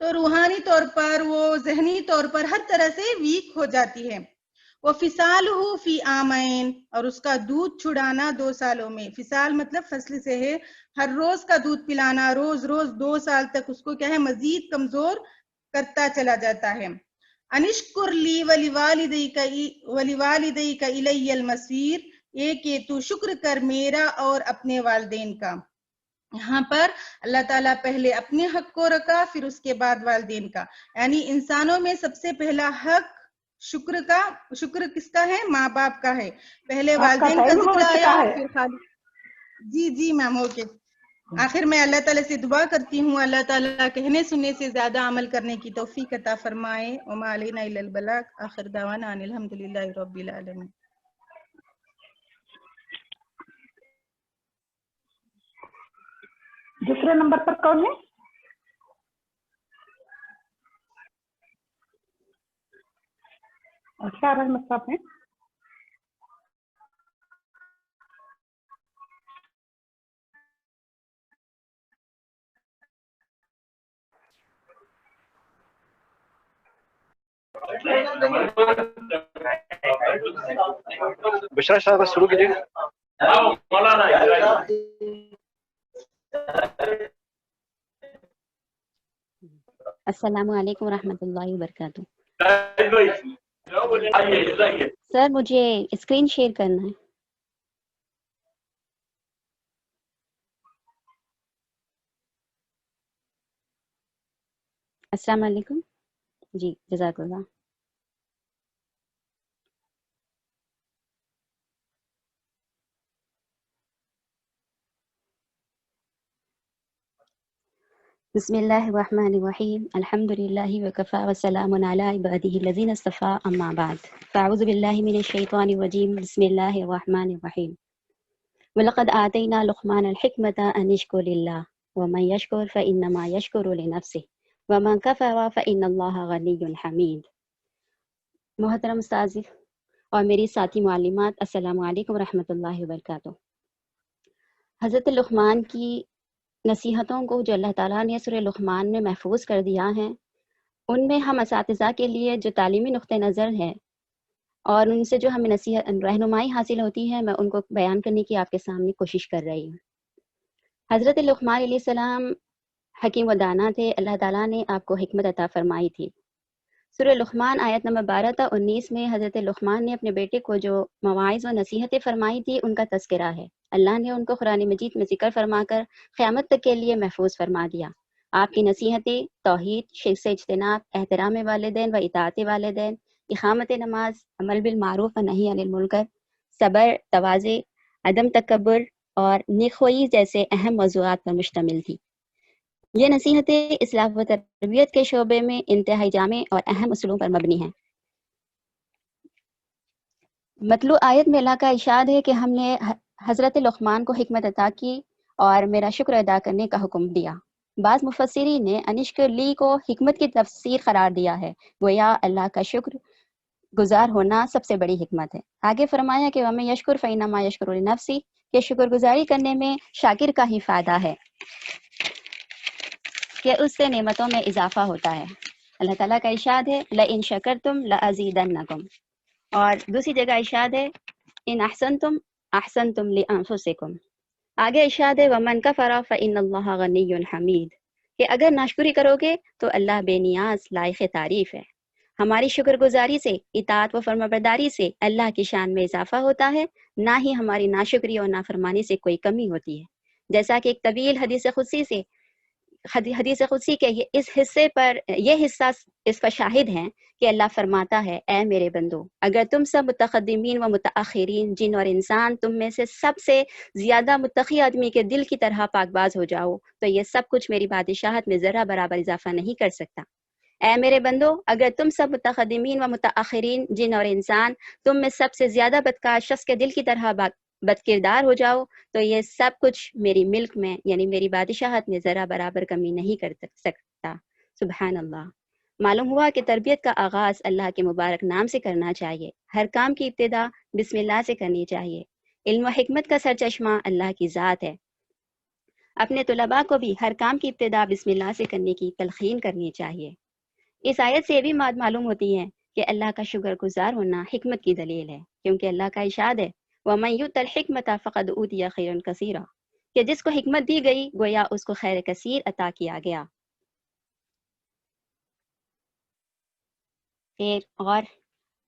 تو روحانی طور پر وہ ذہنی طور پر ہر طرح سے ویک ہو جاتی ہے. وہ فصال ہو فی آمین، اور اس کا دودھ چھڑانا 2 سالوں میں. فصال مطلب فصل سے ہے، ہر روز کا دودھ پلانا روز روز 2 سال تک اس کو کیا ہے مزید کمزور کرتا چلا جاتا ہے. انشکر لی ولیوالدیک الی المصیر، یہ کہ تو شکر کر میرا اور اپنے والدین کا. یہاں پر اللہ تعالیٰ پہلے اپنے حق کو رکھا، پھر اس کے بعد والدین کا. یعنی انسانوں میں سب سے پہلا حق شکر کس کا ہے؟ ماں باپ کا ہے. پہلے آپ کا والدین کا ٹائم ہو ذکر آیا، چکا ہے. پھر خالد. جی میم، اوکے. آخر میں اللہ تعالیٰ سے دعا کرتی ہوں، اللہ تعالیٰ کہنے سننے سے زیادہ عمل کرنے کی توفیق عطا فرمائے. وما علینا الا البلاغ. آخر دعوانا ان الحمدللہ رب العالمین. دوسرے نمبر پر کون ہے؟ اشار احمد صاحب ہیں. بشرا صاحب شروع کیجیے. السلام علیکم ورحمۃ اللہ وبرکاتہ. سر مجھے اسکرین شیئر کرنا ہے. السلام علیکم. جی جزاک اللہ. بسم اللہ الرحمن الرحیم. الحمد للہ وکفی وسلام علی عبادہ الذین اصطفی، اما بعد. فاعوذ باللہ من الشیطان الرجیم. بسم اللہ الرحمن الرحیم. وَلَقَدْ آتَيْنَا لُقْمَانَ الْحِكْمَةَ أَنِ اشْكُرْ لِلَّهِ وَمَنْ يَشْكُرْ فَإِنَّمَا يَشْكُرُ لِنَفْسِهِ وَمَنْ كَفَرَ فَإِنَّ اللَّهَ غَنِيٌّ حَمِيدٌ. محترم استاذ اور میری ساتھی معلمات، السلام علیکم ورحمۃ اللہ وبرکاتہ. حضرت لقمان کی نصیحتوں کو جو اللہ تعالیٰ نے سورہ لقمان میں محفوظ کر دیا ہے، ان میں ہم اساتذہ کے لیے جو تعلیمی نقطہ نظر ہے اور ان سے جو ہمیں نصیحت رہنمائی حاصل ہوتی ہے، میں ان کو بیان کرنے کی آپ کے سامنے کوشش کر رہی ہوں. حضرت لقمان علیہ السلام حکیم و دانا تھے. اللہ تعالیٰ نے آپ کو حکمت عطا فرمائی تھی. سورہ لقمان آیت نمبر 12 تا 19 میں حضرت لقمان نے اپنے بیٹے کو جو مواعظ و نصیحتیں فرمائی تھی، ان کا تذکرہ ہے. اللہ نے ان کو قرآن مجید میں ذکر فرما کر قیامت تک کے لیے محفوظ فرما دیا. آپ کی نصیحتیں توحید، شرک سے اجتناب، احترام والدین و اطاعت والدین، اقامت نماز، عمل بالمعروف و نہی عن المنکر، صبر، تواضع، عدم تکبر اور نیکخوئی جیسے اہم موضوعات پر مشتمل تھی. یہ نصیحتیں اصلاح و تربیت کے شعبے میں انتہائی جامع اور اہم اصولوں پر مبنی ہیں. مطلوع آیت میں اللہ کا ارشاد ہے کہ ہم نے حضرت لقمان کو حکمت عطا کی اور میرا شکر ادا کرنے کا حکم دیا. بعض مفسرین نے انشکر لی کو حکمت کی تفسیر قرار دیا ہے، گویا اللہ کا شکر گزار ہونا سب سے بڑی حکمت ہے. آگے فرمایا کہ وَمَن یشکر فإنما یشکر لنفسہ، کہ شکر گزاری کرنے میں شاکر کا ہی فائدہ ہے کہ اس سے نعمتوں میں اضافہ ہوتا ہے. اللہ تعالیٰ کا ارشاد ہے لَإِن شَكَرْتُمْ لَأَزِيدَنَّكُمْ، اور دوسری جگہ ارشاد ہے ان احسنتم احسنتم لانفسکم. آگے ارشاد ہے ومن کفر فإن اللہ غنی حمید، کہ اگر ناشکری کرو گے تو اللہ بے نیاز لائق تعریف ہے. ہماری شکر گزاری سے، اطاعت و فرمانبرداری سے اللہ کی شان میں اضافہ ہوتا ہے، نہ ہی ہماری ناشکری اور نافرمانی سے کوئی کمی ہوتی ہے. جیسا کہ ایک طویل حدیث قدسی کے اس حصے پر یہ حصہ اس پر شاہد ہیں کہ اللہ فرماتا ہے اے میرے بندو، اگر تم سب متقدمین و متاخرین جن اور انسان تم میں سے سب سے زیادہ متقی آدمی کے دل کی طرح پاک باز ہو جاؤ تو یہ سب کچھ میری بادشاہت میں ذرا برابر اضافہ نہیں کر سکتا. اے میرے بندو، اگر تم سب متقدمین و متاخرین جن اور انسان تم میں سب سے زیادہ بدکار شخص کے دل کی طرح بد کردار ہو جاؤ تو یہ سب کچھ میری ملک میں یعنی میری بادشاہت میں ذرا برابر کمی نہیں کر سکتا. سبحان اللہ. معلوم ہوا کہ تربیت کا آغاز اللہ کے مبارک نام سے کرنا چاہیے. ہر کام کی ابتدا بسم اللہ سے کرنی چاہیے. علم و حکمت کا سرچشمہ اللہ کی ذات ہے. اپنے طلباء کو بھی ہر کام کی ابتدا بسم اللہ سے کرنے کی تلقین کرنی چاہیے۔ اس آیت سے یہ بھی بات معلوم ہوتی ہے کہ اللہ کا شکر گزار ہونا حکمت کی دلیل ہے، کیونکہ اللہ کا ارشاد ہے وَمَن يُؤْتَ الْحِكْمَةَ فَقَدْ أُوتِيَ خَيْرًا كَثِيرًا، کہ جس کو حکمت دی گئی گویا اس کو خیر کثیر عطا کیا گیا۔ اور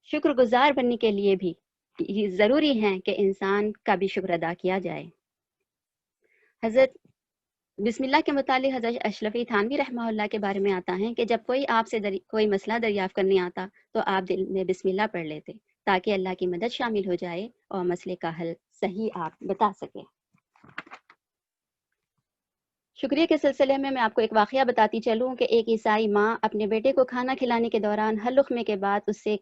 شکر گزار بننے کے لیے بھی یہ ضروری ہے کہ انسان کا بھی شکر ادا کیا جائے۔ حضرت بسم اللہ کے متعلق حضرت اشرفی تھانوی رحمہ اللہ کے بارے میں آتا ہے کہ جب کوئی آپ سے کوئی مسئلہ دریافت کرنے آتا تو آپ دل میں بسم اللہ پڑھ لیتے تاکہ اللہ کی مدد شامل ہو جائے اور مسئلے کا حل صحیح آپ بتا سکے۔ شکریہ کے سلسلے میں آپ کو ایک واقعہ بتاتی چلوں کہ ایک عیسائی ماں اپنے بیٹے کو کھانا کھلانے کے دوران ہر لقمے کے بعد اس سے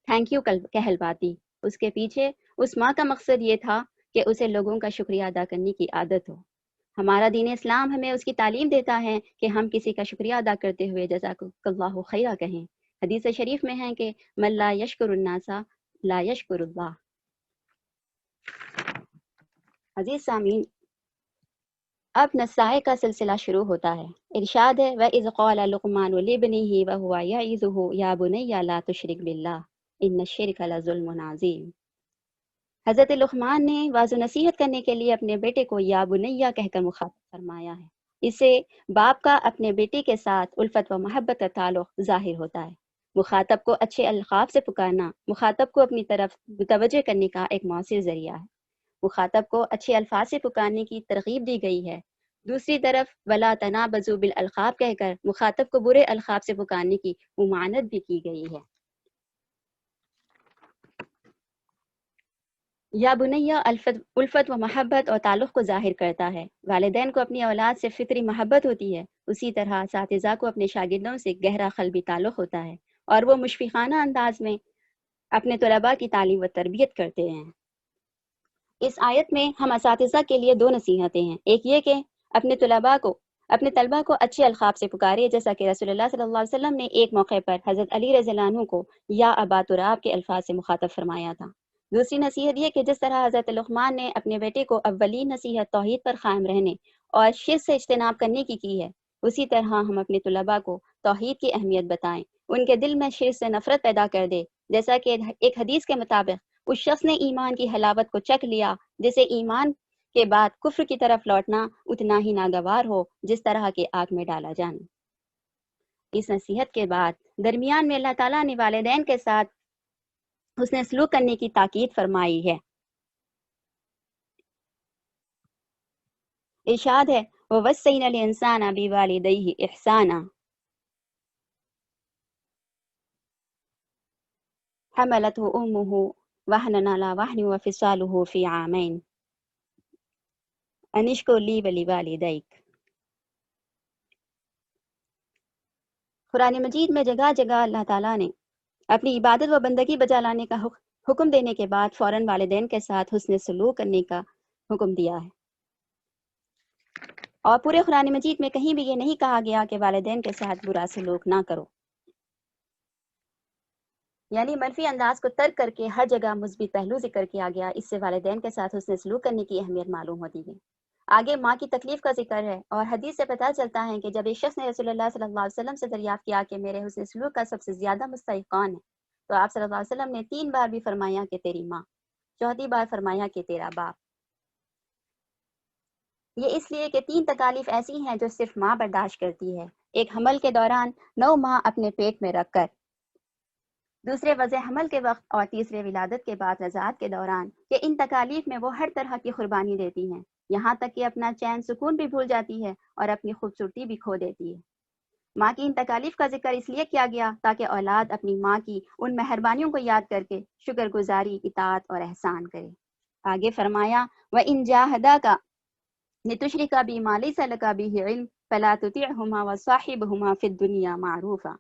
تھینک یو کہلواتی۔ اس کے پیچھے اس ماں کا مقصد یہ تھا کہ اسے لوگوں کا شکریہ ادا کرنے کی عادت ہو۔ ہمارا دین اسلام ہمیں اس کی تعلیم دیتا ہے کہ ہم کسی کا شکریہ ادا کرتے ہوئے جزاک اللہ خیرہ کہیں۔ حدیث شریف میں ہے کہ من لا یشکر الناس لا یشکر اللہ۔ عزیز سامعین، اب نصائح کا سلسلہ شروع ہوتا ہے۔ ارشاد ہے وَإِذْ قَالَ لُقْمَانُ لِابْنِهِ وَهُوَ يَعِظُهُ يَا بُنَيَّ لَا تُشْرِكْ بِاللَّهِ إِنَّ الشِّرْكَ لَظُلْمٌ عَظِيمٌ۔ حضرت لقمان نے واضح و نصیحت کرنے کے لیے اپنے بیٹے کو یا بنیہ کہہ کر مخاطب فرمایا ہے۔ اسے باپ کا اپنے بیٹے کے ساتھ الفت و محبت کا تعلق ظاہر ہوتا ہے۔ مخاطب کو اچھے القاب سے پکارنا مخاطب کو اپنی طرف متوجہ کرنے کا ایک مؤثر ذریعہ ہے۔ مخاطب کو اچھے الفاظ سے پکارنے کی ترغیب دی گئی ہے۔ دوسری طرف ولا تنابزوا بالالقاب کہہ کر مخاطب کو برے القاب سے پکارنے کی ممانعت بھی کی گئی ہے۔ یا بنیہ الفت و محبت اور تعلق کو ظاہر کرتا ہے۔ والدین کو اپنی اولاد سے فطری محبت ہوتی ہے، اسی طرح اساتذہ کو اپنے شاگردوں سے گہرا قلبی تعلق ہوتا ہے اور وہ مشفقانہ انداز میں اپنے طلباء کی تعلیم و تربیت کرتے ہیں۔ اس آیت میں ہم اساتذہ کے لیے دو نصیحتیں ہیں۔ ایک یہ کہ اپنے طلباء کو اچھے القاب سے پکارے، جیسا کہ رسول اللہ صلی اللہ علیہ وسلم نے ایک موقع پر حضرت علی رضی اللہ عنہ کو یا ابا تراب کے الفاظ سے مخاطب فرمایا تھا۔ دوسری نصیحت یہ کہ جس طرح حضرت لقمان نے اپنے بیٹے کو اولین نصیحت توحید پر قائم رہنے اور شرک سے اجتناب کرنے کی ہے، اسی طرح ہم اپنے طلباء کو توحید کی اہمیت بتائیں، ان کے دل میں شرک سے نفرت پیدا کر دے، جیسا کہ ایک حدیث کے مطابق اس شخص نے ایمان کی حلاوت کو چکھ لیا جسے ایمان کے بعد کفر کی طرف لوٹنا اتنا ہی ناگوار ہو جس طرح کے آگ میں ڈالا جانا۔ اس نصیحت کے بعد درمیان میں اللہ تعالیٰ نے والدین کے ساتھ حسن سلوک کرنے کی تاکید فرمائی ہے۔ ارشاد ہے وَوَصَّيْنَا الْإِنسَانَ بِوَالِدَيْهِ إِحْسَانًا حَمَلَتْهُ أُمُّهُ وَهْنًا عَلَى وَهْنٍ وَفِصَالُهُ فِي عَامَيْنِ أَنِ اشْكُرْ لِي وَلِوَالِدَيْكَ۔ قرآن مجید میں جگہ جگہ اللہ تعالیٰ نے اپنی عبادت و بندگی بجا لانے کا حکم دینے کے بعد فوراً والدین کے ساتھ حسن سلوک کرنے کا حکم دیا ہے، اور پورے قرآن مجید میں کہیں بھی یہ نہیں کہا گیا کہ والدین کے ساتھ برا سلوک نہ کرو، یعنی منفی انداز کو ترک کر کے ہر جگہ مثبت پہلو ذکر کیا گیا۔ اس سے والدین کے ساتھ حسن سلوک کرنے کی اہمیت معلوم ہوتی ہے۔ آگے ماں کی تکلیف کا ذکر ہے، اور حدیث سے پتہ چلتا ہے کہ جب ایک شخص نے رسول اللہ صلی اللہ علیہ وسلم سے دریافت کیا کہ میرے حسن سلوک کا سب سے زیادہ مستحق کون ہے، تو آپ صلی اللہ علیہ وسلم نے 3 بار بھی فرمایا کہ تیری ماں، 4تھی بار فرمایا کہ تیرا باپ۔ یہ اس لیے کہ 3 تکالیف ایسی ہیں جو صرف ماں برداشت کرتی ہے، ایک حمل کے دوران 9 ماہ اپنے پیٹ میں رکھ کر، دوسرے وضع حمل کے وقت، اور تیسرے ولادت کے بعد رضاعت کے دوران، کہ ان تکالیف میں وہ ہر طرح کی قربانی دیتی ہیں، یہاں تک کہ اپنا چین سکون بھی بھول جاتی ہے اور اپنی خوبصورتی بھی کھو دیتی ہے۔ ماں کی ان تکالیف کا ذکر اس لیے کیا گیا تاکہ اولاد اپنی ماں کی ان مہربانیوں کو یاد کر کے شکر گزاری، اطاعت اور احسان کرے۔ آگے فرمایا وَإِن جَاهَدَاكَ لِتُشْرِكَ بِي مَا لَيْسَ لَكَ بِهِ عِلْمٌ فَلَا تُطِعْهُمَا وَصَاحِبْهُمَا فِي الدُّنْيَا مَعْرُوفًا،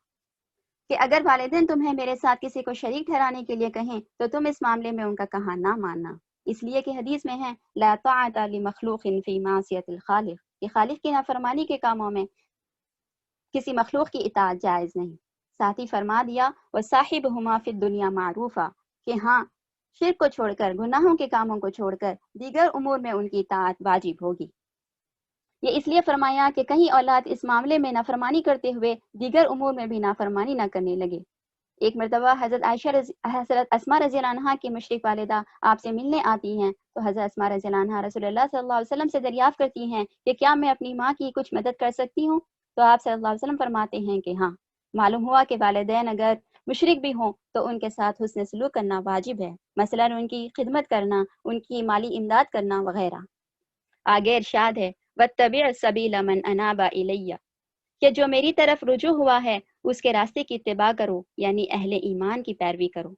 کہ اگر والدین تمہیں میرے ساتھ کسی کو شریک ٹھہرانے کے لیے کہیں تو تم اس معاملے میں ان کا کہا نہ ماننا، اس لیے کہ حدیث میں ہے لا طاعۃ لمخلوق فی معصیۃ الخالق، کہ خالق کی نافرمانی کے کاموں میں کسی مخلوق کی اطاعت جائز نہیں۔ ساتھ ہی فرما دیا وصاحبہما فی الدنیا معروفا، کہ ہاں شرک کو چھوڑ کر، گناہوں کے کاموں کو چھوڑ کر دیگر امور میں ان کی اطاعت واجب ہوگی۔ یہ اس لیے فرمایا کہ کہیں اولاد اس معاملے میں نافرمانی کرتے ہوئے دیگر امور میں بھی نافرمانی نہ کرنے لگے۔ ایک مرتبہ حضرت اسماء رضی اللہ عنہا کی مشرک والدہ آپ سے ملنے آتی ہیں تو حضرت اسماء رضی اللہ عنہا رسول اللہ صلی اللہ علیہ وسلم سے دریافت کرتی ہیں کہ کیا میں اپنی ماں کی کچھ مدد کر سکتی ہوں؟ تو آپ صلی اللہ علیہ وسلم فرماتے ہیں کہ ہاں، معلوم ہوا کہ والدین اگر مشرک بھی ہوں تو ان کے ساتھ حسن سلوک کرنا واجب ہے، مثلا ان کی خدمت کرنا، ان کی مالی امداد کرنا وغیرہ۔ آگے ارشاد ہے وَاتَّبِعْ سَبِيلَ مَنْ أَنَابَ إِلَيَّ، کہ جو میری طرف رجوع ہوا ہے اس کے راستے کی اتباع کرو، یعنی اہل ایمان کی پیروی کرو۔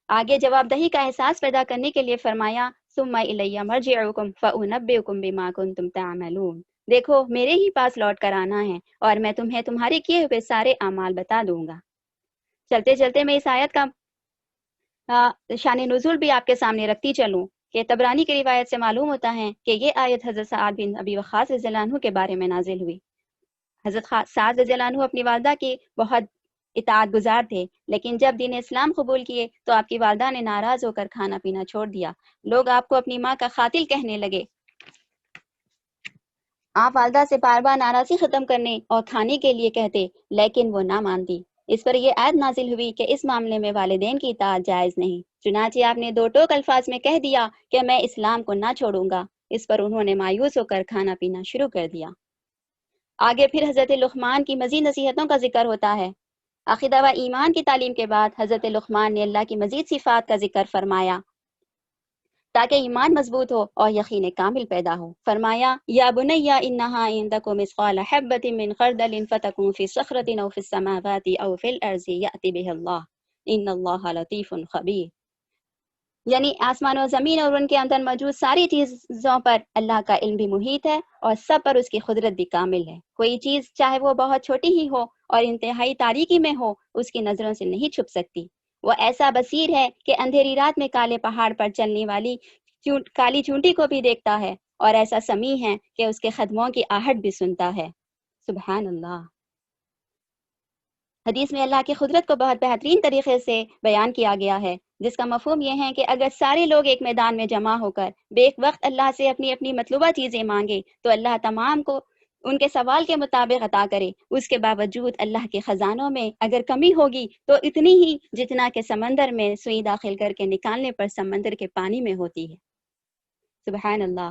آگے جواب دہی کا احساس پیدا کرنے کے لیے فرمایا ثم الی مرجعکم فانبئکم بما کنتم تعملون، دیکھو میرے ہی پاس لوٹ کر آنا ہے اور میں تمہیں تمہارے کیے ہوئے سارے اعمال بتا دوں گا۔ چلتے چلتے میں اس آیت کا شان نزول بھی آپ کے سامنے رکھتی چلوں کہ طبرانی کی روایت سے معلوم ہوتا ہے کہ یہ آیت حضرت سعد بن ابی وقاص رضی اللہ عنہ کے بارے میں نازل ہوئی۔ حضرت سعد رضی اللہ عنہ اپنی والدہ کی بہت اطاعت گزار تھے، لیکن جب دین اسلام قبول کیے تو آپ کی والدہ نے ناراض ہو کر کھانا پینا چھوڑ دیا۔ لوگ آپ کو اپنی ماں کا قاتل کہنے لگے۔ آپ والدہ سے بار بار ناراضی ختم کرنے اور کھانے کے لیے کہتے، لیکن وہ نہ مانتی۔ اس پر یہ آیت نازل ہوئی کہ اس معاملے میں والدین کی اطاعت جائز نہیں، چنانچہ آپ نے دو ٹوک الفاظ میں کہہ دیا کہ میں اسلام کو نہ چھوڑوں گا۔ اس پر انہوں نے مایوس ہو کر کھانا پینا شروع کر دیا۔ آگے پھر حضرت لقمان کی مزید نصیحتوں کا ذکر ہوتا ہے۔ عقیدہ و ایمان کی تعلیم کے بعد حضرت لقمان نے اللہ کی مزید صفات کا ذکر فرمایا تاکہ ایمان مضبوط ہو اور یقین کامل پیدا ہو۔ فرمایا یا بنی انہا ان تک مثقال حبۃ من خردل فتکن فی صخرۃ او فی السماوات او فی الارض یأتی بہ اللہ ان اللہ لطیف خبیر، یعنی آسمان و زمین اور ان کے اندر موجود ساری چیزوں پر اللہ کا علم بھی محیط ہے اور سب پر اس کی قدرت بھی کامل ہے۔ کوئی چیز چاہے وہ بہت چھوٹی ہی ہو اور انتہائی تاریکی میں ہو اس کی نظروں سے نہیں چھپ سکتی۔ وہ ایسا بصیر ہے کہ اندھیری رات میں کالے پہاڑ پر چلنے والی کالی چونٹی کو بھی دیکھتا ہے، اور ایسا سمیع ہے کہ اس کے قدموں کی آہٹ بھی سنتا ہے۔ سبحان اللہ۔ حدیث میں اللہ کی قدرت کو بہت بہترین طریقے سے بیان کیا گیا ہے، جس کا مفہوم یہ ہے کہ اگر سارے لوگ ایک میدان میں جمع ہو کر بیک وقت اللہ سے اپنی اپنی مطلوبہ چیزیں مانگے تو اللہ تمام کو ان کے سوال کے مطابق عطا کرے۔ اس کے باوجود اللہ کے خزانوں میں اگر کمی ہوگی تو اتنی ہی جتنا کہ سمندر میں سوئی داخل کر کے نکالنے پر سمندر کے پانی میں ہوتی ہے۔ سبحان اللہ۔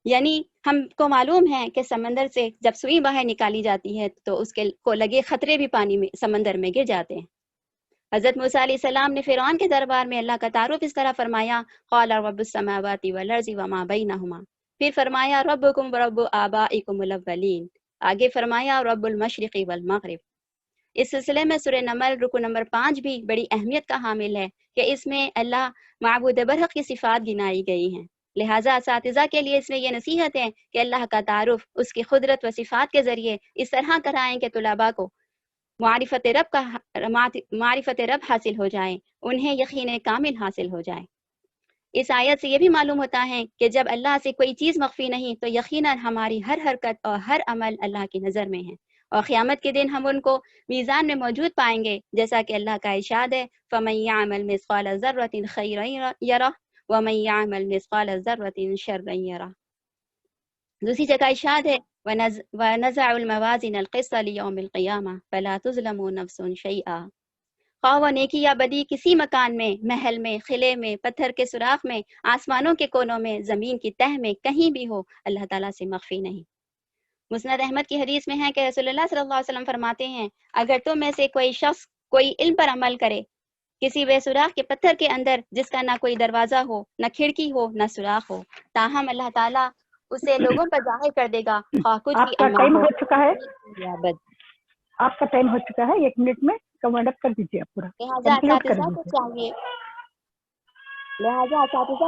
یعنی ہم کو معلوم ہے کہ سمندر سے جب سوئی باہر نکالی جاتی ہے تو اس کے کو لگے خطرے بھی پانی میں سمندر میں گر جاتے ہیں۔ حضرت موسیٰ علیہ السلام نے فرعون کے دربار میں اللہ کا تعارف اس طرح فرمایا قال رب السماوات والارض وما بینہما، پھر فرمایا ربکم ورب آبائکم الاولین، آگے فرمایا رب المشرق والمغرب۔ اس سلسلے میں سورہ نمل رکو نمبر 5 بھی بڑی اہمیت کا حامل ہے کہ اس میں اللہ معبود برحق کی صفات گنائی گئی ہیں، لہٰذا اساتذہ کے لیے اس میں یہ نصیحت ہے کہ اللہ کا تعارف اس کی قدرت و صفات کے ذریعے اس طرح کرائیں کہ طلباء کو معرفت رب حاصل ہو جائے، انہیں یقین کامل حاصل ہو جائے۔ اس آیت سے یہ بھی معلوم ہوتا ہے کہ جب اللہ سے کوئی چیز مخفی نہیں تو یقیناً ہماری ہر حرکت اور ہر عمل اللہ کی نظر میں ہے، اور قیامت کے دن ہم ان کو میزان میں موجود پائیں گے، جیسا کہ اللہ کا ارشاد ہے فَمَن يَعْمَلْ مِثْقَالَ ذَرَّةٍ خَيْرًا يَرَهُ وَمَن يَعْمَلْ مِثْقَالَ ذَرَّةٍ شَرًّا يَرَهُ۔ دوسری جگہ ارشاد ہے وَنَزَعُ الْمَوَازِينَ الْقِسْطَ لِيَوْمِ الْقِيَامَةِ فَلَا تُظْلَمُ نَفْسٌ شَيْئًا، خواہ وہ نیکی یا بدی کسی مکان میں، محل میں، خلے میں، پتھر کے سوراخ میں، آسمانوں کے کونوں میں، زمین کی تہ میں، کہیں بھی ہو، اللہ تعالیٰ سے مخفی نہیں۔ مسند احمد کی حدیث میں ہے کہ رسول اللہ صلی اللہ علیہ وسلم فرماتے ہیں اگر تم میں سے کوئی شخص کوئی علم پر عمل کرے کسی بے سوراخ کے پتھر کے اندر جس کا نہ کوئی دروازہ ہو، نہ کھڑکی ہو، نہ سوراخ ہو، تاہم اللہ تعالیٰ اسے لوگوں پر ظاہر کر دے گا، خواہ کچھ آپ بھی کا عمل ٹائم ہو ہو چکا ہے، یا بد۔ آپ کا ٹائم ہو چکا ہے، 1 منٹ میں کمنڈ اپ کر دیجیے، آپ پورا لہٰذا کنکلوڈ کر اساتذہ دیجیے۔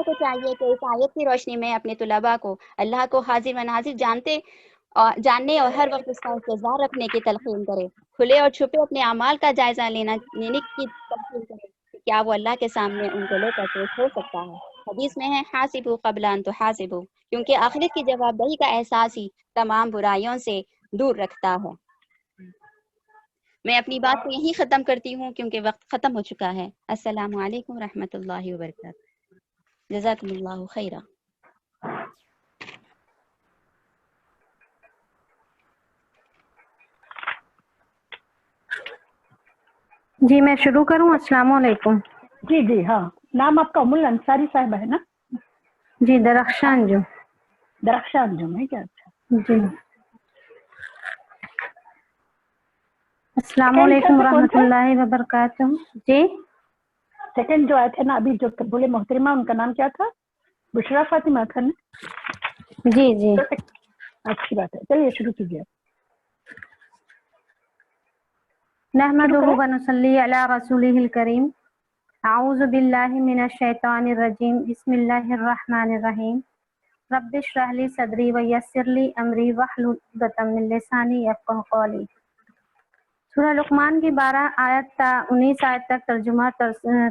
کو چاہیے کہ اس آیت کی روشنی میں اپنے طلباء کو اللہ کو حاضر و ناظر جاننے اور ہر وقت اس کا انتظار رکھنے کی تلقین کرے، کھلے اور چھپے اپنے اعمال کا جائزہ لینے کی تلقین کرے کہ کیا وہ اللہ کے سامنے ان کو لے کر پیش ہو سکتا ہے۔ حدیث میں ہے حاسبوا قبل ان تحاسبوا، کیونکہ آخرت کی جواب دہی کا احساس ہی تمام برائیوں سے دور رکھتا ہے۔ میں اپنی بات کو یہیں ختم کرتی ہوں کیونکہ وقت ختم ہو چکا ہے۔ السلام علیکم ورحمۃ اللہ وبرکاتہ۔ جزاکم اللہ خیرا۔ جی میں شروع کروں؟ السلام علیکم. جی جی ہاں. نام آپ کا ام الانصاری صاحبہ ہے نا؟ جی درخشان جو. درخشان جو ہے کیا؟ اچھا جی. السلام علیکم ورحمۃ اللہ وبرکاتہ. جی سیکنڈ جو آئے تھے نا ابھی جو بولے محترمہ، ان کا نام کیا تھا؟ بشرا فاطمہ تھا نا؟ جی جی اچھی بات ہے، چلیے شروع کیجیے. نحمدہ ونصلی علی رسولہ الکریم. اعوذ باللہ من الشیطان الرجیم. بسم اللہ الرحمن الرحیم. رب اشرح لی صدری ویسر لی امری واحلل عقدۃ من لسانی یفقہوا قولی. سورہ لقمان کی 12 آیت تا 19 آیت تک ترجمہ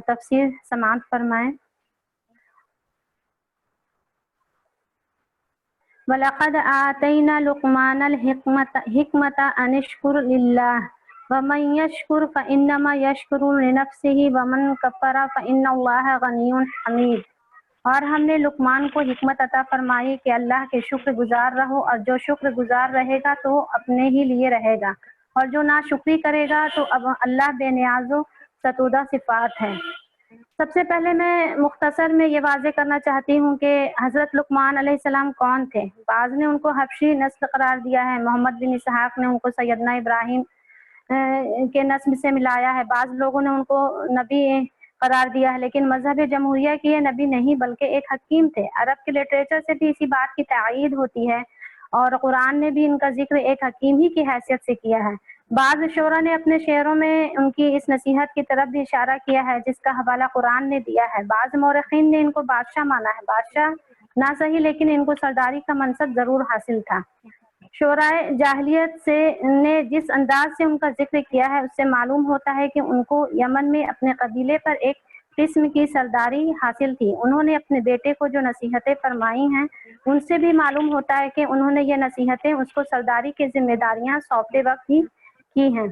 تفسیر سماعت فرمائیں. وَلَقَدْ آتَيْنَا لُقْمَانَ الْحِكْمَةَ أَنِ اشْكُرْ لِلَّهِ وَمَنْ يَشْكُرْ فَإِنَّمَا يَشْكُرُ لِنَفْسِهِ وَمَنْ كَفَرَ فَإِنَّ اللَّهَ غَنِيٌّ حَمِيدٌ. اور ہم نے لقمان کو حکمت عطا فرمائی کہ اللہ کے شکر گزار رہو، اور جو شکر گزار رہے گا تو اپنے ہی لیے رہے گا، اور جو ناشکری کرے گا تو اب اللہ بے نیاز و ستودہ صفات ہے. سب سے پہلے میں مختصر میں یہ واضح کرنا چاہتی ہوں کہ حضرت لقمان علیہ السلام کون تھے. بعض نے ان کو حبشی نسل قرار دیا ہے، محمد بن اسحاق نے ان کو سیدنا ابراہیم کے نسل سے ملایا ہے، بعض لوگوں نے ان کو نبی قرار دیا ہے، لیکن مذہب جمہوریہ کی یہ نبی نہیں بلکہ ایک حکیم تھے. عرب کے لٹریچر سے بھی اسی بات کی تائید ہوتی ہے، اور قرآن نے بھی ان کا ذکر ایک حکیم ہی کی حیثیت سے کیا ہے. بعض شعراء نے اپنے شعروں میں ان کی اس نصیحت کی طرف بھی اشارہ کیا ہے جس کا حوالہ قرآن نے دیا ہے. بعض مورخین نے ان کو بادشاہ مانا ہے، بادشاہ نہ صحیح لیکن ان کو سرداری کا منصب ضرور حاصل تھا. شعراء جاہلیت سے نے جس انداز سے ان کا ذکر کیا ہے اس سے معلوم ہوتا ہے کہ ان کو یمن میں اپنے قبیلے پر ایک قسم کی سرداری حاصل تھی. انہوں نے اپنے بیٹے کو جو نصیحتیں فرمائی ہیں ان سے بھی معلوم ہوتا ہے کہ انہوں نے یہ نصیحتیں اس کو سرداری کی ذمہ داریاں سونپتے وقت ہی کی ہیں.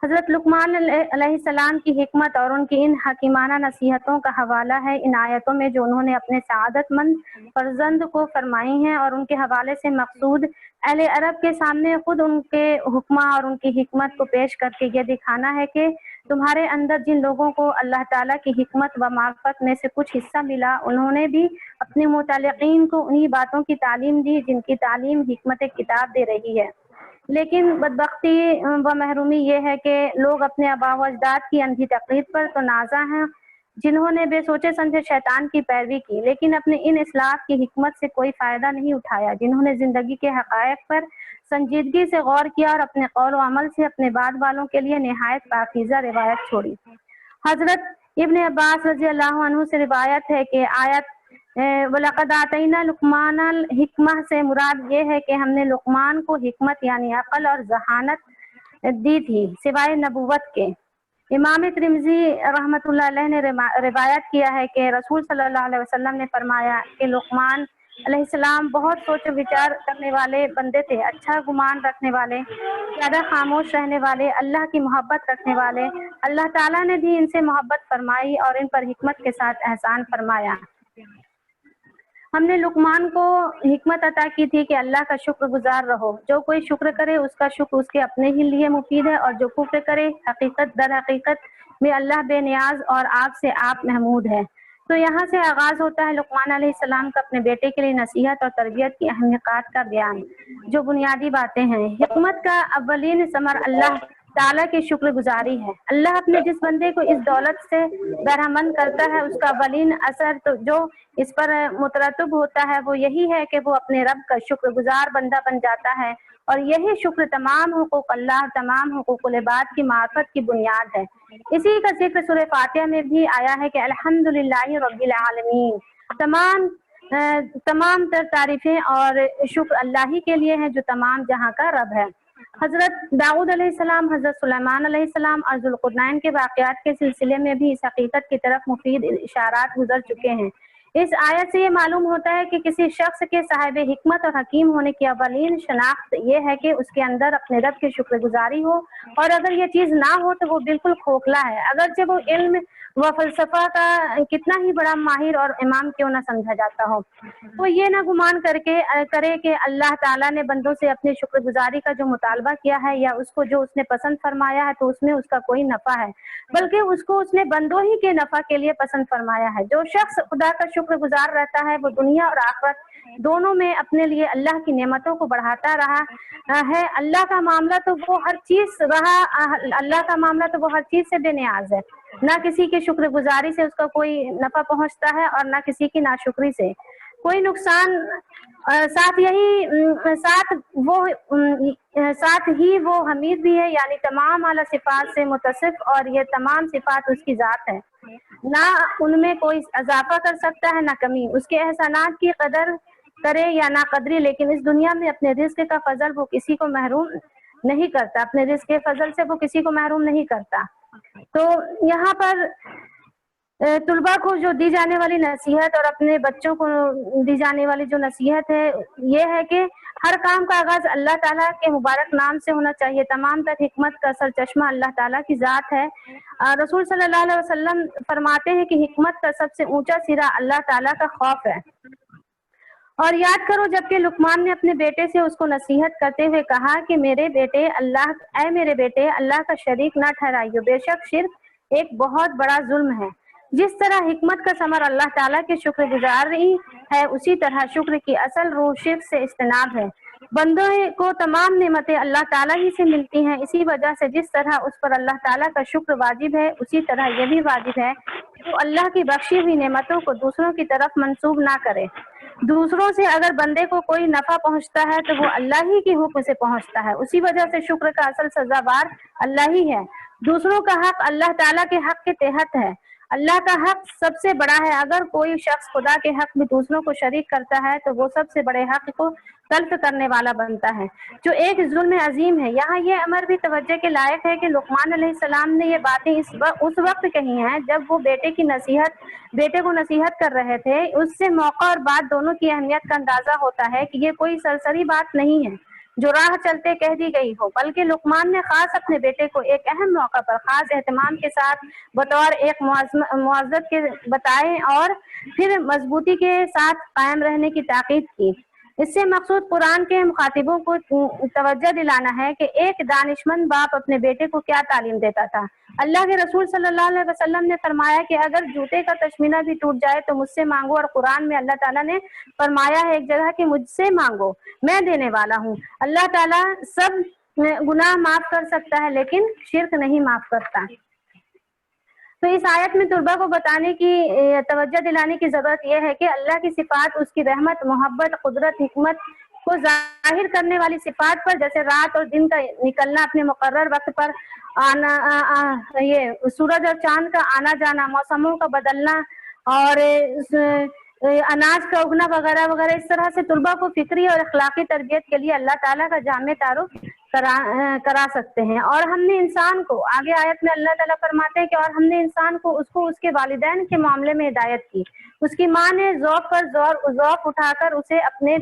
حضرت لقمان علیہ السلام کی حکمت اور ان کی ان حکیمانہ نصیحتوں کا حوالہ ہے ان آیتوں میں جو انہوں نے اپنے سعادت مند فرزند کو فرمائی ہیں، اور ان کے حوالے سے مقصود اہل عرب کے سامنے خود ان کے حکمہ اور ان کی حکمت کو پیش کر کے یہ دکھانا ہے کہ تمہارے اندر جن لوگوں کو اللہ تعالیٰ کی حکمت و معرفت میں سے کچھ حصہ ملا، انہوں نے بھی اپنے متعلقین کو انہی باتوں کی تعلیم دی جن کی تعلیم حکمت کتاب دے رہی ہے. لیکن بدبختی و محرومی یہ ہے کہ لوگ اپنے آباء و اجداد کی اندھی تقلید پر تو نازاں ہیں جنہوں نے بے سوچے سمجھے شیطان کی پیروی کی، لیکن اپنے ان اصلاح کی حکمت سے کوئی فائدہ نہیں اٹھایا، جنہوں نے زندگی کے حقائق پر سنجیدگی سے غور کیا اور اپنے قول و عمل سے اپنے بعد والوں کے لیے نہایت پاکیزہ روایت چھوڑی. حضرت ابن عباس رضی اللہ عنہ سے روایت ہے کہ آیت وَلَقَدْ آتَيْنَا لُقْمَانَ الْحِكْمَةَ سے مراد یہ ہے کہ ہم نے لقمان کو حکمت یعنی عقل اور ذہانت دی تھی سوائے نبوت کے. امام ترمذی رحمۃ اللہ علیہ نے روایت کیا ہے کہ رسول صلی اللہ علیہ وسلم نے فرمایا کہ لقمان علیہ السلام بہت سوچ و وچار کرنے والے بندے تھے، اچھا گمان رکھنے والے، زیادہ خاموش رہنے والے، اللہ کی محبت رکھنے والے. اللہ تعالیٰ نے بھی ان سے محبت فرمائی اور ان پر حکمت کے ساتھ احسان فرمایا. ہم نے لقمان کو حکمت عطا کی تھی کہ اللہ کا شکر گزار رہو. جو کوئی شکر کرے اس کا شکر اس کے اپنے ہی لیے مفید ہے، اور جو کفر کرے در حقیقت میں اللہ بے نیاز اور آپ سے آپ محمود ہے. تو یہاں سے آغاز ہوتا ہے لقمان علیہ السلام کا اپنے بیٹے کے لیے نصیحت اور تربیت کی اہمیت کا بیان. جو بنیادی باتیں ہیں، حکمت کا اولین ثمر اللہ تعالیٰ کی شکر گزاری ہے. اللہ اپنے جس بندے کو اس دولت سے برہمند کرتا ہے اس کا اولین اثر تو جو اس پر مترتب ہوتا ہے وہ یہی ہے کہ وہ اپنے رب کا شکر گزار بندہ بن جاتا ہے، اور یہی شکر تمام حقوق اللہ اور تمام حقوق العباد کی معرفت کی بنیاد ہے. اسی کا ذکر سورہ فاتحہ میں بھی آیا ہے کہ الحمدللہ رب العالمین. تمام تر تعریفیں اور شکر اللہ ہی کے لیے ہیں جو تمام جہاں کا رب ہے. حضرت داؤد علیہ السلام، حضرت سلیمان علیہ السلام اور ذوالقرنین کے واقعات کے سلسلے میں بھی اس حقیقت کی طرف مفید اشارات گزر چکے ہیں. اس آیت سے یہ معلوم ہوتا ہے کہ کسی شخص کے صاحب حکمت اور حکیم ہونے کی اولین شناخت یہ ہے کہ اس کے اندر اپنے رب کی شکر گزاری ہو، اور اگر یہ چیز نہ ہو تو وہ بالکل کھوکھلا ہے، اگرچہ وہ علم و فلسفہ کا کتنا ہی بڑا ماہر اور امام کیوں نہ سمجھا جاتا ہو۔ وہ یہ نہ گمان کرے کہ اللہ تعالیٰ نے بندوں سے اپنی شکر گزاری کا جو مطالبہ کیا ہے یا اس کو جو اس نے پسند فرمایا ہے تو اس میں اس کا کوئی نفع ہے، بلکہ اس کو اس نے بندوں ہی کے نفع کے لیے پسند فرمایا ہے۔ جو شخص خدا کا شکر گزار رہتا ہے وہ دنیا اور آخرت دونوں میں اپنے لیے اللہ کی نعمتوں کو بڑھاتا رہا ہے۔ اللہ کا معاملہ تو وہ ہر چیز سے بے نیاز ہے، نہ کسی کی شکر گزاری سے اس کا کوئی نفع پہنچتا ہے اور نہ کسی کی ناشکری سے کوئی نقصان۔ ساتھ ہی وہ حمید بھی ہے، یعنی تمام اعلیٰ صفات سے متصف، اور یہ تمام صفات اس کی ذات ہے، نہ ان میں کوئی اضافہ کر سکتا ہے نہ کمی۔ اس کے احسانات کی قدر کرے یا نہ قدری، لیکن اس دنیا میں اپنے رزق کا فضل وہ کسی کو محروم نہیں کرتا، اپنے رزق کے فضل سے وہ کسی کو محروم نہیں کرتا۔ تو یہاں پر طلباء کو جو دی جانے والی نصیحت اور اپنے بچوں کو دی جانے والی جو نصیحت ہے یہ ہے کہ ہر کام کا آغاز اللہ تعالیٰ کے مبارک نام سے ہونا چاہیے۔ تمام تر حکمت کا سرچشمہ اللہ تعالیٰ کی ذات ہے۔ رسول صلی اللہ علیہ وسلم فرماتے ہیں کہ حکمت کا سب سے اونچا سرا اللہ تعالیٰ کا خوف ہے۔ اور یاد کرو جبکہ لقمان نے اپنے بیٹے سے اس کو نصیحت کرتے ہوئے کہا کہ اے میرے بیٹے اللہ کا شریک نہ ٹھہرائیو، بے شک شرک ایک بہت بڑا ظلم ہے۔ جس طرح حکمت کا ثمر اللہ تعالیٰ کی شکر گزاری ہے، اسی طرح شکر کی اصل روح شرک سے اجتناب ہے۔ بندوں کو تمام نعمتیں اللہ تعالیٰ ہی سے ملتی ہیں، اسی وجہ سے جس طرح اس پر اللہ تعالیٰ کا شکر واجب ہے اسی طرح یہ بھی واجب ہے کہ وہ اللہ کی بخشی ہوئی نعمتوں کو دوسروں کی طرف منسوب نہ کرے۔ دوسروں سے اگر بندے کو کوئی نفع پہنچتا ہے تو وہ اللہ ہی کے حکم سے پہنچتا ہے، اسی وجہ سے شکر کا اصل سزاوار اللہ ہی ہے۔ دوسروں کا حق اللہ تعالیٰ کے حق کے تحت ہے۔ اللہ کا حق سب سے بڑا ہے۔ اگر کوئی شخص خدا کے حق میں دوسروں کو شریک کرتا ہے تو وہ سب سے بڑے حق کو تلف کرنے والا بنتا ہے، جو ایک ظلم عظیم ہے۔ یہاں یہ امر بھی توجہ کے لائق ہے کہ لقمان علیہ السلام نے یہ باتیں اس وقت کہی ہیں جب وہ بیٹے کو نصیحت کر رہے تھے۔ اس سے موقع اور بات دونوں کی اہمیت کا اندازہ ہوتا ہے کہ یہ کوئی سرسری بات نہیں ہے جو راہ چلتے کہہ دی گئی ہو، بلکہ لقمان نے خاص اپنے بیٹے کو ایک اہم موقع پر خاص اہتمام کے ساتھ بطور ایک معزز کے بتائے اور پھر مضبوطی کے ساتھ قائم رہنے کی تاکید کی۔ اس سے مقصود قرآن کے مخاطبوں کو توجہ دلانا ہے کہ ایک دانشمند باپ اپنے بیٹے کو کیا تعلیم دیتا تھا۔ اللہ کے رسول صلی اللہ علیہ وسلم نے فرمایا کہ اگر جوتے کا تشمینہ بھی ٹوٹ جائے تو مجھ سے مانگو، اور قرآن میں اللہ تعالیٰ نے فرمایا ہے ایک جگہ کہ مجھ سے مانگو میں دینے والا ہوں۔ اللہ تعالیٰ سب گناہ معاف کر سکتا ہے لیکن شرک نہیں معاف کرتا۔ تو اس آیت میں طلباء کو بتانے کی توجہ دلانے کی ضرورت یہ ہے کہ اللہ کی صفات، اس کی رحمت، محبت، قدرت، حکمت کو ظاہر کرنے والی صفات پر، جیسے رات اور دن کا نکلنا، اپنے مقرر وقت پر آنا، یہ سورج اور چاند کا آنا جانا، موسموں کا بدلنا اور اناج کا اگنا وغیرہ وغیرہ، اس طرح سے طلباء کو فکری اور اخلاقی تربیت کے لیے اللہ تعالیٰ کا جامع تعارف کرا سکتے ہیں۔ اور ہم نے انسان کو، آگے آیت میں اللہ تعالیٰ فرماتے ہیں کہ اور ہم نے انسان کو اس کے والدین کے معاملے میں ہدایت کی۔ اس کی ماں نے ذوق پر ذوق اٹھا کر اسے اپنے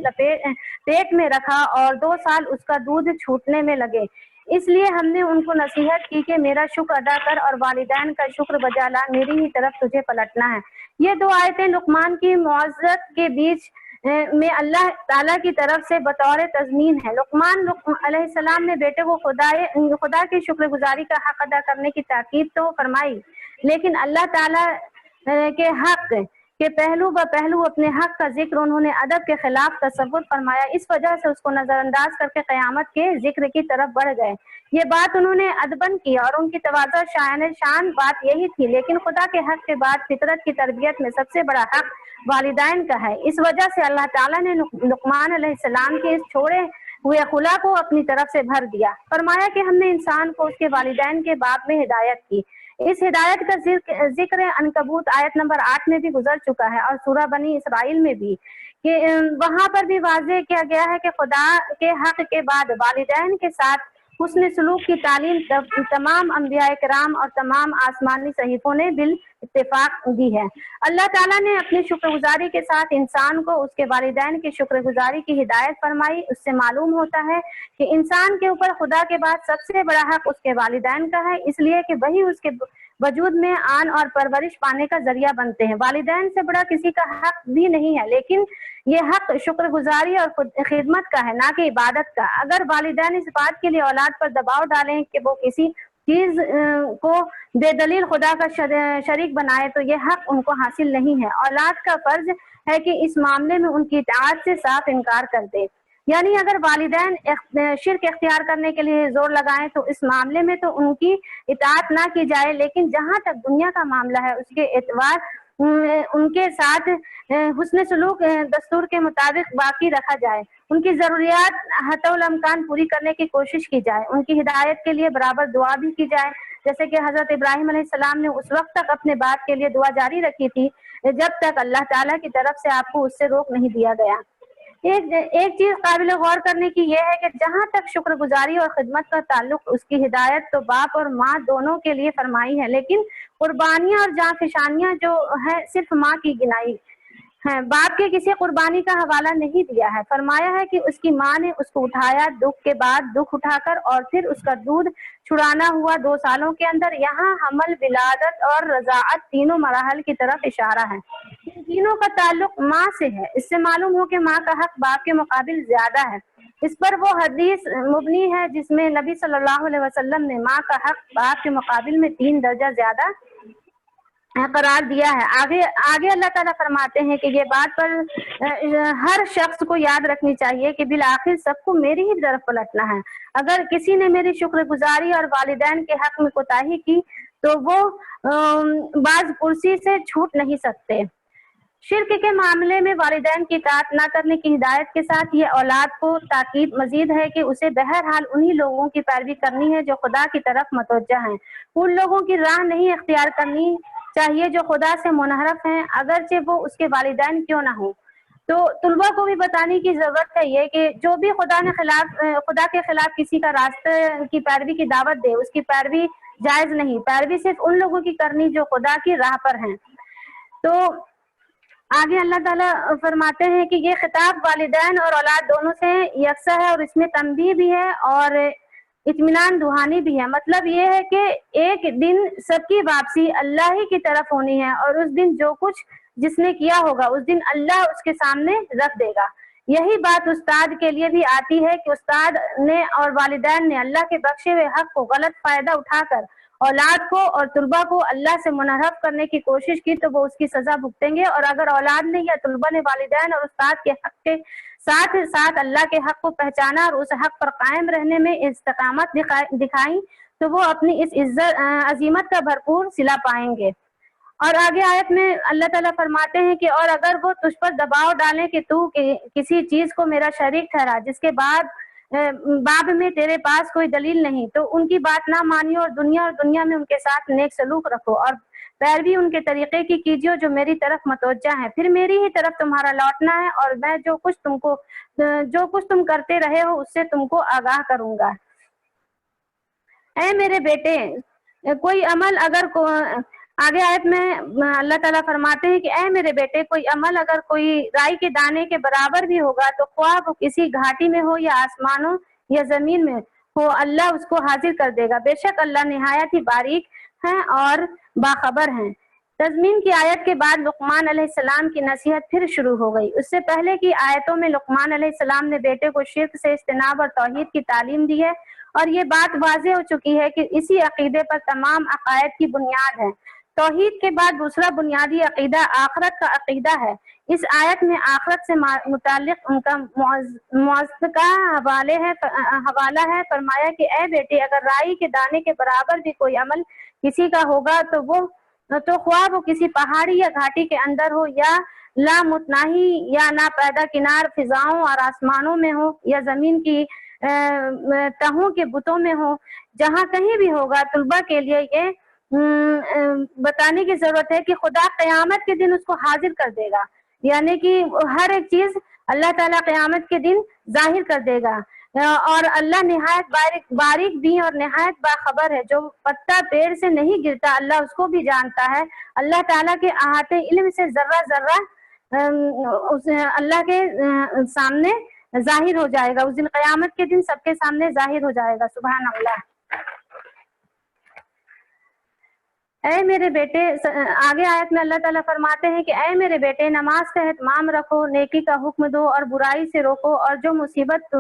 پیٹ میں رکھا اور 2 سال اس کا دودھ چھوٹنے میں لگے، اس لیے ہم نے ان کو نصیحت کی کہ میرا شکر ادا کر اور والدین کا شکر بجا لا، میری ہی طرف تجھے پلٹنا ہے۔ یہ 2 آیتیں لقمان کی معزت کے بیچ میں اللہ تعالیٰ کی طرف سے بطور تضمین ہے۔ لقمان علیہ السلام نے بیٹے کو خدا کی شکر گزاری کا حق ادا کرنے کی تاکید تو فرمائی، لیکن اللہ تعالیٰ کے حق کے پہلو بہ پہلو اپنے حق کا ذکر انہوں نے ادب کے خلاف تصور فرمایا، اس وجہ سے اس کو نظر انداز کر کے قیامت کے ذکر کی طرف بڑھ گئے۔ یہ بات انہوں نے ادبن کی اور ان کی تواضع شان بات یہی تھی، لیکن خدا کے حق کے بعد فطرت کی تربیت میں سب سے بڑا حق والدین کا ہے۔ اس وجہ سے اللہ تعالیٰ نے لقمان علیہ السلام کے اس چھوڑے ہوئے خلا کو اپنی طرف سے بھر دیا، فرمایا کہ ہم نے انسان کو اس کے والدین کے باب میں ہدایت کی۔ اس ہدایت کا ذکر عنکبوت آیت نمبر 8 میں بھی گزر چکا ہے اور سورہ بنی اسرائیل میں بھی، کہ وہاں پر بھی واضح کیا گیا ہے کہ خدا کے حق کے بعد والدین کے ساتھ حسن سلوک کی تعلیم تمام انبیاء کرام اور تمام آسمانی صحیفوں نے بالاتفاق دی ہے۔ اللہ تعالیٰ نے اپنی شکر گزاری کے ساتھ انسان کو اس کے والدین کی شکر گزاری کی ہدایت فرمائی۔ اس سے معلوم ہوتا ہے کہ انسان کے اوپر خدا کے بعد سب سے بڑا حق اس کے والدین کا ہے، اس لیے کہ وہی اس کے وجود میں آن اور پرورش پانے کا ذریعہ بنتے ہیں۔ والدین سے بڑا کسی کا حق بھی نہیں ہے، لیکن یہ حق شکر گزاری اور خدمت کا ہے، نہ کہ عبادت کا۔ اگر والدین اس بات کے لیے اولاد پر دباؤ ڈالیں کہ وہ کسی چیز کو بے دلیل خدا کا شریک بنائے تو یہ حق ان کو حاصل نہیں ہے۔ اولاد کا فرض ہے کہ اس معاملے میں ان کی اطاعت سے صاف انکار کر دے، یعنی اگر والدین شرک اختیار کرنے کے لیے زور لگائیں تو اس معاملے میں تو ان کی اطاعت نہ کی جائے، لیکن جہاں تک دنیا کا معاملہ ہے اس کے اعتبار ان کے ساتھ حسن سلوک دستور کے مطابق باقی رکھا جائے، ان کی ضروریات حتی الامکان پوری کرنے کی کوشش کی جائے، ان کی ہدایت کے لیے برابر دعا بھی کی جائے، جیسے کہ حضرت ابراہیم علیہ السلام نے اس وقت تک اپنے باپ کے لیے دعا جاری رکھی تھی جب تک اللہ تعالیٰ کی طرف سے آپ کو اس سے روک نہیں دیا گیا۔ ایک چیز قابل غور کرنے کی یہ ہے کہ جہاں تک شکر گزاری اور خدمت کا تعلق، اس کی ہدایت تو باپ اور ماں دونوں کے لیے فرمائی ہے، لیکن قربانیاں اور جاں فشانیاں جو ہے صرف ماں کی گنائی ہے، باپ کے کسی قربانی کا حوالہ نہیں دیا ہے۔ فرمایا ہے کہ اس کی ماں نے اس کو اٹھایا، دکھ کے بعد دکھ اٹھا کر، اور پھر اس کا دودھ چھڑانا ہوا 2 سالوں کے اندر۔ یہاں حمل، ولادت اور رضاعت تینوں مراحل کی طرف اشارہ ہے۔ ان تینوں کا تعلق ماں سے ہے، اس سے معلوم ہو کہ ماں کا حق باپ کے مقابل زیادہ ہے۔ اس پر وہ حدیث مبنی ہے جس میں نبی صلی اللہ علیہ وسلم نے ماں کا حق باپ کے مقابل میں 3 درجہ زیادہ قرار دیا ہے۔ آگے اللہ تعالیٰ فرماتے ہیں کہ یہ بات پر ہر شخص کو یاد رکھنی چاہیے کہ بالآخر سب کو میری ہی طرف پلٹنا ہے۔ اگر کسی نے میری شکر گزاری اور والدین کے حق میں کوتاہی کی تو وہ بعض کرسی سے چھوٹ نہیں سکتے۔ شرک کے معاملے میں والدین کی اطاعت نہ کرنے کی ہدایت کے ساتھ یہ اولاد کو تاکید مزید ہے کہ اسے بہرحال انہی لوگوں کی پیروی کرنی ہے جو خدا کی طرف متوجہ ہیں، ان لوگوں کی راہ نہیں اختیار کرنی چاہیے جو خدا سے منحرف ہیں، اگرچہ وہ اس کے والدین کیوں نہ ہوں۔ تو طلباء کو بھی بتانے کی ضرورت ہے یہ کہ جو بھی خدا کے خلاف کسی کا راستہ کی پیروی کی دعوت دے، اس کی پیروی جائز نہیں۔ پیروی صرف ان لوگوں کی کرنی جو خدا کی راہ پر ہیں۔ تو آگے اللہ تعالیٰ فرماتے ہیں کہ یہ خطاب والدین اور اولاد دونوں سے یکساں ہے، اور اس میں تنبیہ بھی ہے اور اطمینان دہانی بھی ہے۔ مطلب یہ ہے کہ ایک دن سب کی واپسی اللہ ہی کی طرف ہونی ہے، اور اس دن جو کچھ جس نے کیا ہوگا اس دن اللہ اس کے سامنے رکھ دے گا۔ یہی بات استاد کے لیے بھی آتی ہے کہ استاد نے اور والدین نے اللہ کے بخشے ہوئے حق کو غلط فائدہ اٹھا کر اولاد کو اور طلباء کو اللہ سے منحرف کرنے کی کوشش کی تو وہ اس کی سزا بھگتیں گے، اور اگر اولاد نے یا طلباء نے والدین اور استاد کے حق کے ساتھ ساتھ اللہ کے حق کو پہچانا اور اس حق پر قائم رہنے میں استقامت دکھائیں تو وہ اپنی اس عظیمت کا بھرپور صلہ پائیں گے۔ اور آگے آیت میں اللہ تعالیٰ فرماتے ہیں کہ اور اگر وہ تجھ پر دباؤ ڈالیں کہ تو کسی چیز کو میرا شریک ٹھہرا جس کے باب میں تیرے پاس کوئی دلیل نہیں، تو ان کی بات نہ مانیو اور دنیا میں ان کے ساتھ نیک سلوک رکھو اور پیروی ان کے طریقے کی کیجیے جو میری طرف متوجہ ہیں، پھر میری ہی طرف تمہارا لوٹنا ہے، اور میں جو کچھ تم کرتے رہے ہو اس سے تم کو آگاہ کروں گا۔ اے میرے بیٹے کوئی عمل اگر آگے آیت میں اللہ تعالیٰ فرماتے ہیں کہ اے میرے بیٹے کوئی عمل اگر کوئی رائی کے دانے کے برابر بھی ہوگا تو خواہ وہ کسی گھاٹی میں ہو یا آسمانوں یا زمین میں ہو، اللہ اس کو حاضر کر دے گا۔ بے شک اللہ نہایت ہی باریک ہیں اور باخبر ہیں۔ تضمین کی آیت کے بعد لقمان علیہ السلام کی نصیحت پھر شروع ہو گئی۔ اس سے پہلے کی آیتوں میں لقمان علیہ السلام نے بیٹے کو شرک سے اجتناب اور توحید کی تعلیم دی ہے، اور یہ بات واضح ہو چکی ہے کہ اسی عقیدے پر تمام عقائد کی بنیاد ہے۔ توحید کے بعد دوسرا بنیادی عقیدہ آخرت کا عقیدہ ہے۔ اس آیت میں آخرت سے متعلق ان کا معززہ حوالہ ہے۔ فرمایا کہ اے بیٹے اگر رائی کے دانے کے برابر بھی کوئی عمل کسی کا ہوگا تو خواہ وہ کسی پہاڑی یا گھاٹی کے اندر ہو یا لامتناہی یا ناپیدا کنار فضاؤں اور آسمانوں میں ہو یا زمین کی تہوں کے بتوں میں ہو، جہاں کہیں بھی ہوگا، طلباء کے لیے یہ بتانے کی ضرورت ہے کہ خدا قیامت کے دن اس کو حاضر کر دے گا، یعنی کہ ہر ایک چیز اللہ تعالیٰ قیامت کے دن ظاہر کر دے گا۔ اور اللہ نہایت باریک بھی اور نہایت باخبر ہے. جو پتا پیڑ سے نہیں گرتا اللہ اس کو بھی جانتا ہے. اللہ تعالیٰ کے احاطے علم سے ذرہ ذرہ اس اللہ کے سامنے ظاہر ہو جائے گا. اس دن قیامت کے دن سب کے سامنے ظاہر ہو جائے گا. سبحان اللہ. اے میرے بیٹے، آگے آیت میں اللہ تعالیٰ فرماتے ہیں کہ اے میرے بیٹے نماز کا اہتمام رکھو، نیکی کا حکم دو اور برائی سے روکو، اور جو مصیبت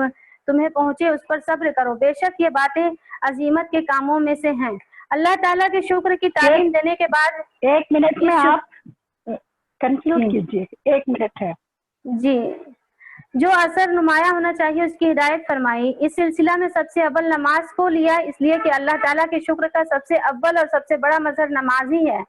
تمہیں پہنچے اس پر صبر کرو، بے شک یہ باتیں عظیمت کے کاموں میں سے ہیں. اللہ تعالیٰ کے شکر کی تعلیم دینے کے بعد 1 منٹ میں آپ کنکلوڈ کیجیے. 1 منٹ ہے. جی، جو اثر نمایاں ہونا چاہیے اس کی ہدایت فرمائی. اس سلسلہ میں سب سے اول نماز کو لیا، اس لیے کہ اللہ تعالیٰ کے شکر کا سب سے اول اور سب سے بڑا مظہر نماز ہی ہے.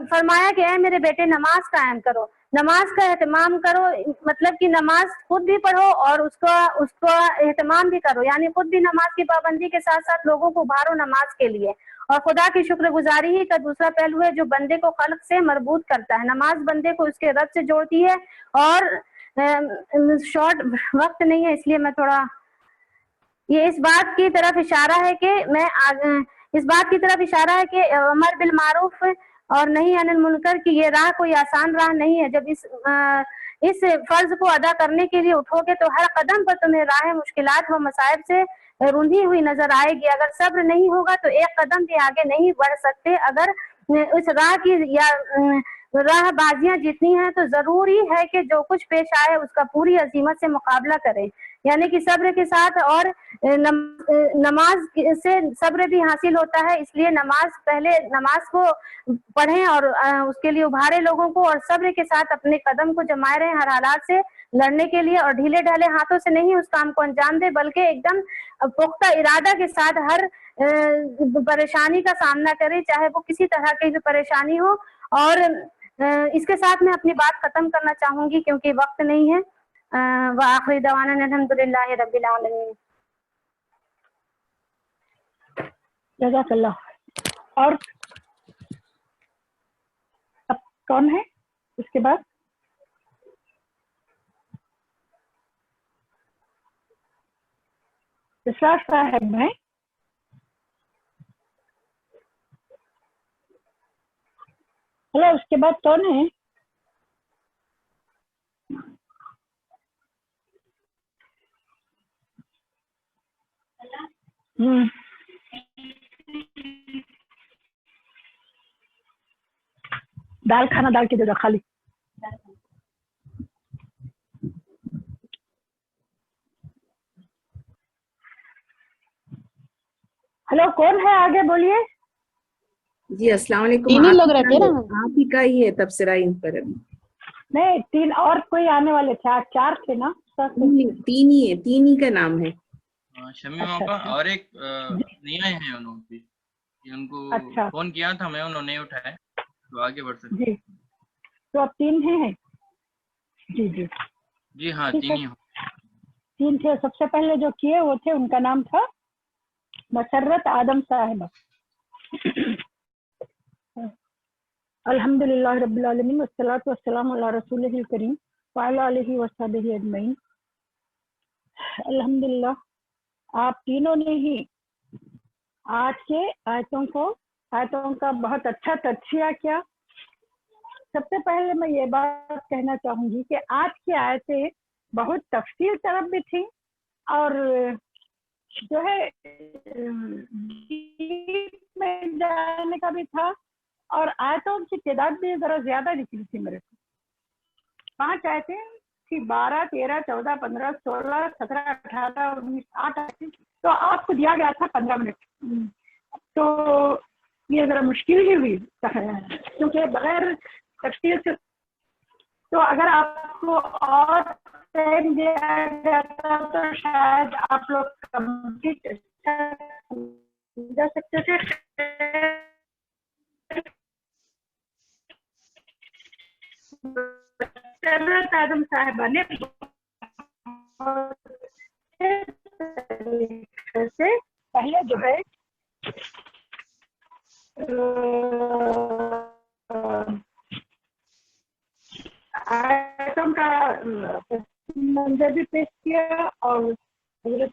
فرمایا کہ اے میرے بیٹے نماز قائم کرو، نماز کا اہتمام کرو، مطلب کہ نماز خود بھی پڑھو اور اس کو اہتمام بھی کرو، یعنی خود بھی نماز کی پابندی کے ساتھ ساتھ لوگوں کو ابھارو نماز کے لیے. اور خدا کی شکر گزاری ہی کا دوسرا پہلو ہے جو بندے کو خلق سے مربوط کرتا ہے. نماز بندے کو اس کے رب سے جوڑتی ہے. اور شارٹ وقت نہیں ہے اس لیے میں تھوڑا یہ اس بات کی طرف اشارہ ہے کہ امر بالمعروف اور نہیں عن المنکر کی یہ راہ کوئی آسان راہ نہیں ہے. جب اس فرض کو ادا کرنے کے لیے اٹھو گے تو ہر قدم پر تمہیں راہ مشکلات و مصائب سے روندھی ہوئی نظر آئے گی. اگر صبر نہیں ہوگا تو ایک قدم بھی آگے نہیں بڑھ سکتے. اگر اس راہ کی یا راہ بازیاں جتنی ہیں تو ضروری ہے کہ جو کچھ پیش آئے اس کا پوری عظیمت سے مقابلہ کریں، یعنی کہ صبر کے ساتھ. اور نماز سے صبر بھی حاصل ہوتا ہے، اس لیے پہلے نماز کو پڑھیں اور اس کے لیے ابھارے لوگوں کو، اور صبر کے ساتھ اپنے قدم کو جمائے رہیں ہر حالات سے لڑنے کے لیے، اور ڈھیلے ڈھالے ہاتھوں سے نہیں اس کام کو انجام دے بلکہ ایک دم پختہ ارادہ کے ساتھ ہر پریشانی کا سامنا کرے، چاہے وہ کسی طرح کی بھی پریشانی ہو. اور اس کے ساتھ میں اپنی بات ختم کرنا چاہوں گی کیونکہ وقت نہیں ہے. وآخر دعوانا الحمدللہ رب العالمین. جزاک اللہ. اور اب کون ہے اس کے بعد؟ اسرار صاحب ہیں. ہلو، اس کے بعد کون ہے؟ دال کھانا ڈال کے دے دو خالی. ہلو، کون ہے آگے بولیے. جی السلام علیکم. تین ہی لوگ رہتے نا. آپ ہی کا ہی ہے تبصرہ ان پر. نہیں، 3 اور کوئی آنے والے تھے. 4 تھے نا. 3 ہی ہے، 3 ہی کا نام ہے. شمیمہ کا اور ایک نہیں آئے ہیں انہوں بھی، ان کو فون کیا تھا میں، انہوں نے اٹھایا تو آگے بڑھ سکتے. جی تو اب 3 ہیں. جی جی جی ہاں 3 ہی 3 تھے. سب سے پہلے جو کیے وہ تھے، ان کا نام تھا مسرت آدم صاحبہ. الحمدللہ رب العالمین والصلاۃ والسلام علی رسولہ الکریم وعلی آلہ وصحبہ اجمعین. الحمدللہ آپ تینوں نے ہی آج کے آیتوں کا بہت اچھا تجزیہ کیا. سب سے پہلے میں یہ بات کہنا چاہوں گی کہ آج کی آیتیں بہت تفصیل طرف بھی تھیں اور جو ہے میں جانے کا بھی تھا، اور آیتوں کی تعداد بھی ذرا زیادہ نکلی تھی میرے کو. 5 آیتیں تھی، 12 13 14 15 16 17 18 19 8 آیتیں. تو آپ کو دیا گیا تھا 15 منٹ، تو یہ ذرا مشکل ہی ہوئی کیونکہ بغیر تفصیل سے. تو اگر آپ کو اور ٹائم دیا جاتا تو شاید آپ لوگ کمپلیٹ جا سکتے تھے. آدم صاحبہ نے سے پہلے جو ہے آیتوں کا منظر بھی پیش کیا اور حضرت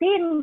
3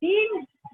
3